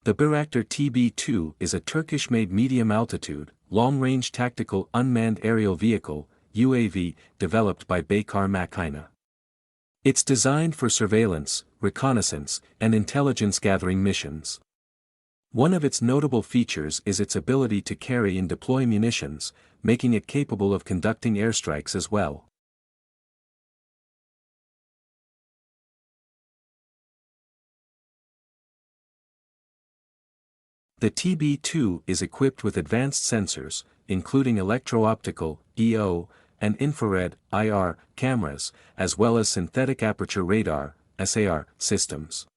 The Bayraktar TB2 is a Turkish-made medium-altitude, long-range tactical unmanned aerial vehicle, UAV, developed by Bayraktar TB2. It's designed for surveillance, reconnaissance, and intelligence-gathering missions. One of its notable features is its ability to carry and deploy munitions, making it capable of conducting airstrikes as well. The TB2 is equipped with advanced sensors, including electro-optical (EO) and infrared (IR) cameras, as well as synthetic aperture radar (SAR) systems.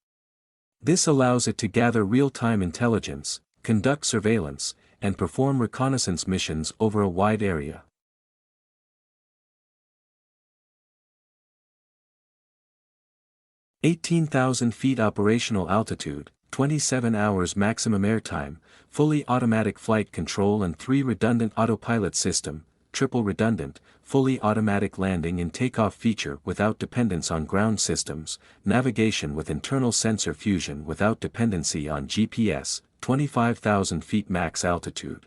This allows it to gather real-time intelligence, conduct surveillance, and perform reconnaissance missions over a wide area. (18,000 feet operational altitude, 27 hours maximum airtime, fully automatic flight control and 3 redundant autopilot system, triple redundant, fully automatic landing and takeoff feature without dependence on ground systems, navigation with internal sensor fusion without dependency on GPS, 25,000 feet max altitude.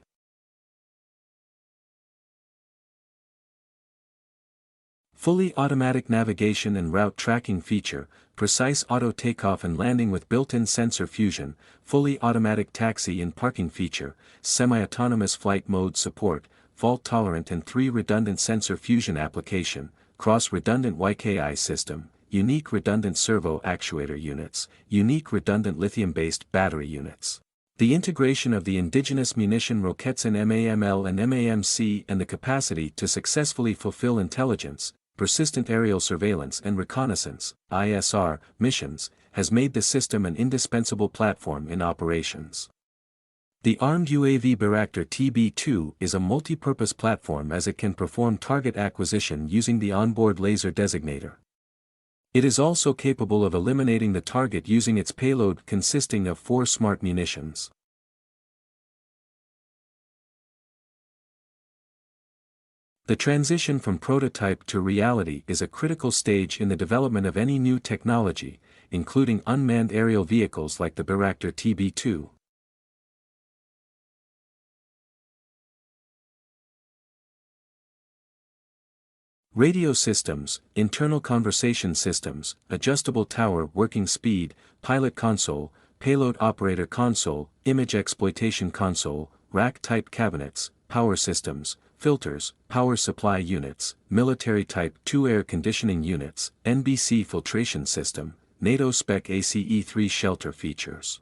Fully automatic navigation and route tracking feature, precise auto takeoff and landing with built-in sensor fusion, fully automatic taxi and parking feature, semi-autonomous flight mode support, fault-tolerant and 3 redundant sensor fusion application, cross-redundant YKI system, unique redundant servo actuator units, unique redundant lithium-based battery units. The integration of the indigenous munition rockets in MAML and MAMC and the capacity to successfully fulfill intelligence, persistent aerial surveillance and reconnaissance (ISR) missions, has made the system an indispensable platform in operations. The armed UAV Bayraktar TB2 is a multi-purpose platform as it can perform target acquisition using the onboard laser designator. It is also capable of eliminating the target using its payload consisting of 4 smart munitions. The transition from prototype to reality is a critical stage in the development of any new technology, including unmanned aerial vehicles like the Bayraktar TB2. Radio systems, internal conversation systems, adjustable tower working speed, pilot console, payload operator console, image exploitation console, rack-type cabinets, power systems, filters, power supply units, military Type 2 air conditioning units, NBC filtration system, NATO spec ACE-3 shelter features.